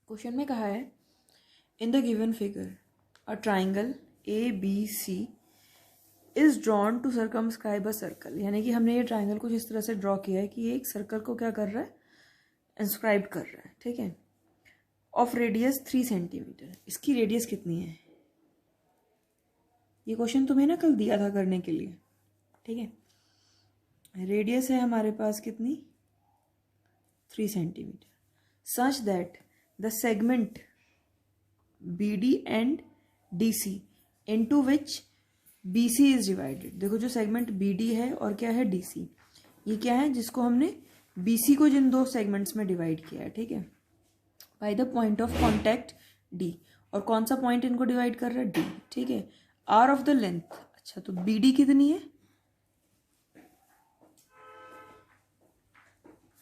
Question में कहा है in the given figure a triangle A B C is drawn to circumscribe a circle, यानी कि हमने ये ट्राइंगल कुछ इस तरह से ड्रॉ किया है कि ये एक सर्कल को क्या कर रहा है, इंस्क्राइब कर रहा है, ठीक है, ऑफ रेडियस 3 सेंटीमीटर। इसकी रेडियस कितनी है? ये क्वेश्चन तुम्हें ना कल दिया था करने के लिए, ठीक है। रेडियस है हमारे पास कितनी, 3 centimetre, such that the segment B D and D C into which B C is divided. देखो जो सेगमेंट बी डी है और क्या है डी सी, ये क्या है जिसको हमने बी सी को जिन दो सेगमेंट्स में डिवाइड किया है, ठीक है, by the point of contact D. और कौन सा पॉइंट इनको डिवाइड कर रहा है, डी, ठीक है। आर ऑफ द लेंथ, अच्छा तो बी डी कितनी है,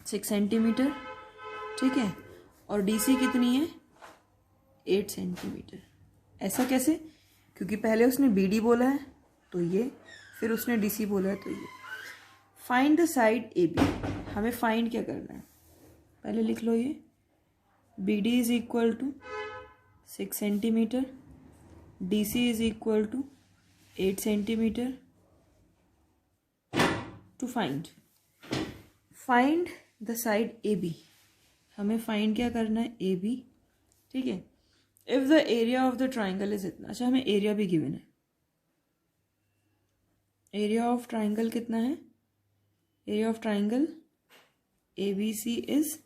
6 सेंटीमीटर, ठीक है, और डी सी कितनी है 8 सेंटीमीटर। ऐसा कैसे? क्योंकि पहले उसने बी डी बोला है तो ये, फिर उसने डी सी बोला है तो ये। Find the side A B, हमें फाइंड क्या करना है, पहले लिख लो ये B D is equal to 6 centimetre, D C is equal to 8 centimetre. To find the side A B, हमें फाइंड क्या करना है, ए बी, ठीक है। If the area of the triangle is इतना, अच्छा हमें एरिया भी गिवन है, एरिया ऑफ ट्राइंगल कितना है, area of triangle A B C is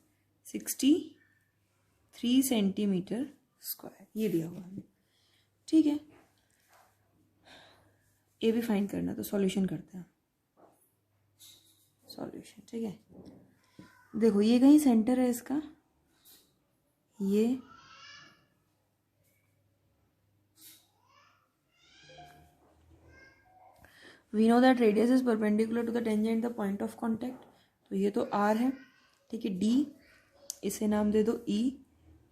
63 centimetre square, ये दिया हुआ है, ठीक है। ए भी फाइंड करना, तो सॉल्यूशन करते हैं, सॉल्यूशन, ठीक है। देखो ये कहीं सेंटर है इसका, ये we know that radius is perpendicular to the tangent the point of contact, तो ये तो आर है, ठीक है। डी, इसे नाम दे दो E,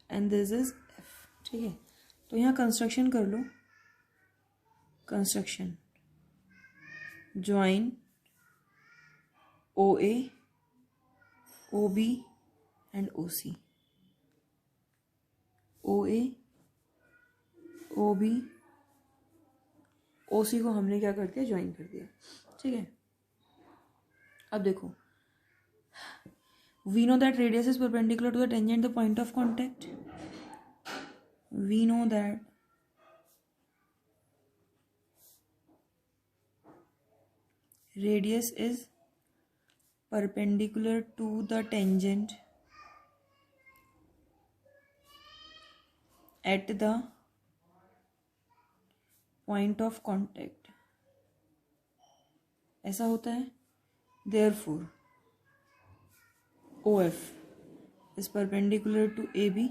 and this is F, ठीक है। तो यहाँ कंस्ट्रक्शन कर लो, construction join O A, O B and O C, O A, O B, O C को हमने क्या कर दिया, ज्वाइन कर दिया, ठीक है। अब देखो we know that radius is perpendicular to the tangent the point of contact, we know that radius is perpendicular to the tangent at the point of contact, ऐसा होता है। therefore OF is perpendicular to AB,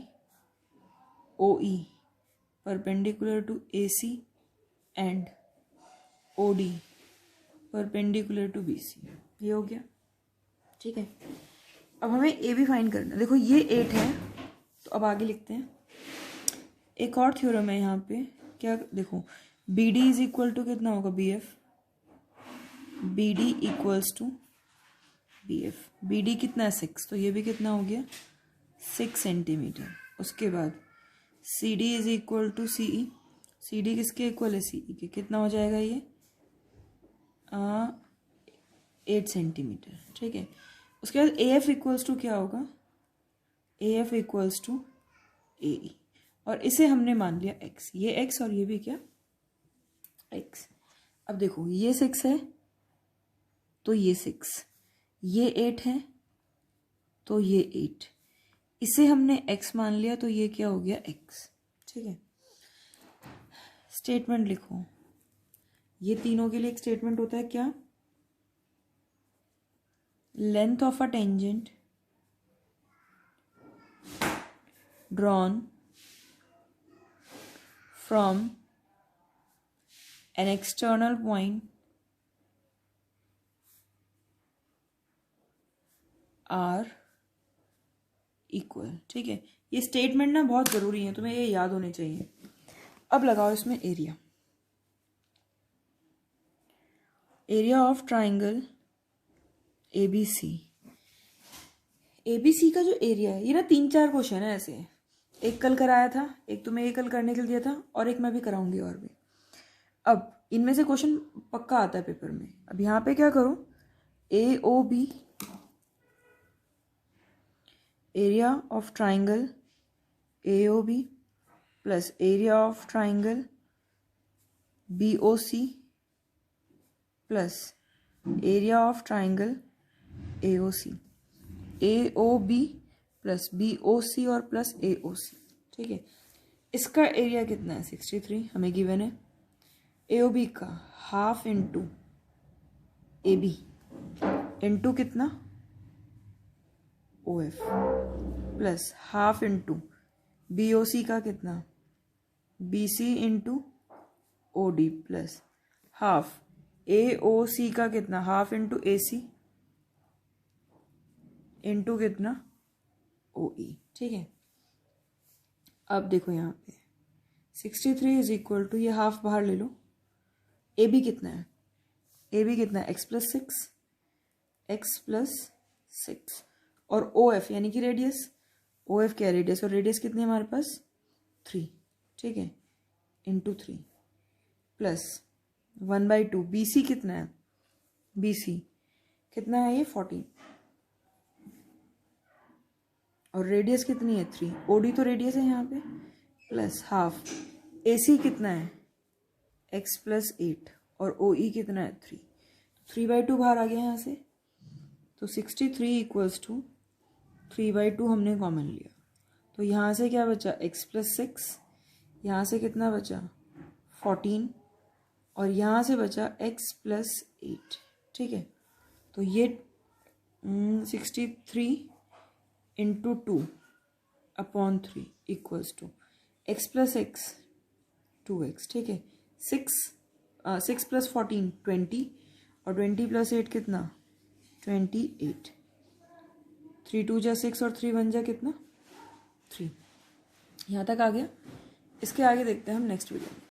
OE perpendicular to AC and OD perpendicular to B C, ये हो गया, ठीक है। अब हमें ए भी फाइंड करना है। देखो ये 8 है, तो अब आगे लिखते हैं। एक और थ्योरम है यहाँ पे, क्या देखो B D is equal to कितना होगा, B F, B D equals to B F, B D कितना है 6, तो ये भी कितना हो गया 6 सेंटीमीटर। उसके बाद C D is equal to C E, C D किसके इक्वल है, सी ई के, कितना हो जाएगा ये 8 सेंटीमीटर, ठीक है। उसके बाद ए एफ इक्वल्स टू क्या होगा, ए एफ इक्वल्स टू ए ई, और इसे हमने मान लिया एक्स, ये एक्स और ये भी क्या एक्स। अब देखो ये 6 है तो ये 6, ये 8 है तो ये 8, इसे हमने एक्स मान लिया तो ये क्या हो गया एक्स, ठीक है। स्टेटमेंट लिखो, ये तीनों के लिए एक स्टेटमेंट होता है क्या, length of a tangent drawn from an external point are equal, ठीक है। ये स्टेटमेंट ना बहुत जरूरी है, तुम्हें ये याद होने चाहिए। अब लगाओ इसमें area, area of triangle A B C, A B C का जो एरिया है, ये ना 3-4 क्वेश्चन है ऐसे, एक कल कराया था, एक तुम्हें ये कल करने के लिए दिया था, और एक मैं भी कराऊंगी और भी। अब इनमें से क्वेश्चन पक्का आता है पेपर में। अब यहाँ पे क्या करो, AOB area of triangle AOB plus area of triangle BOC plus area of triangle AOC, AOB plus BOC और प्लस AOC। ठीक है, इसका एरिया कितना है 63 हमें गिवन है। AOB का हाफ इंटू AB इंटू कितना OF plus half into BOC का कितना BC into OD plus half AOC का कितना हाफ इंटू AC इंटू कितना OE। ठीक है, अब देखो यहाँ पे 63 इज इक्वल टू, ये हाफ बाहर ले लो, AB कितना है, AB कितना है x प्लस 6 और OF यानी कि रेडियस, OF क्या है रेडियस, और रेडियस कितनी है हमारे पास 3। ठीक है, इंटू 3 प्लस 1/2 BC कितना है, BC कितना है ये 14 और रेडियस कितनी है 3, OD तो रेडियस है यहाँ पे, प्लस हाफ AC कितना है x प्लस 8 और OE कितना है 3, 3/2 बाहर आ गया यहाँ से, तो 63 इक्वल्स टू 3/2 हमने कॉमन लिया, तो यहाँ से क्या बचा x प्लस 6, यहाँ से कितना बचा 14 और यहाँ से बचा x प्लस 8। ठीक है, तो ये 63 into 2/3 equals to x plus x 2x। ठीक है, 6 प्लस 14 20 और 20 प्लस 8 कितना 28, 3 2 जा 6 और 3 1 जा कितना 3। यहाँ तक आ गया, इसके आगे देखते हैं हम नेक्स्ट वीडियो में।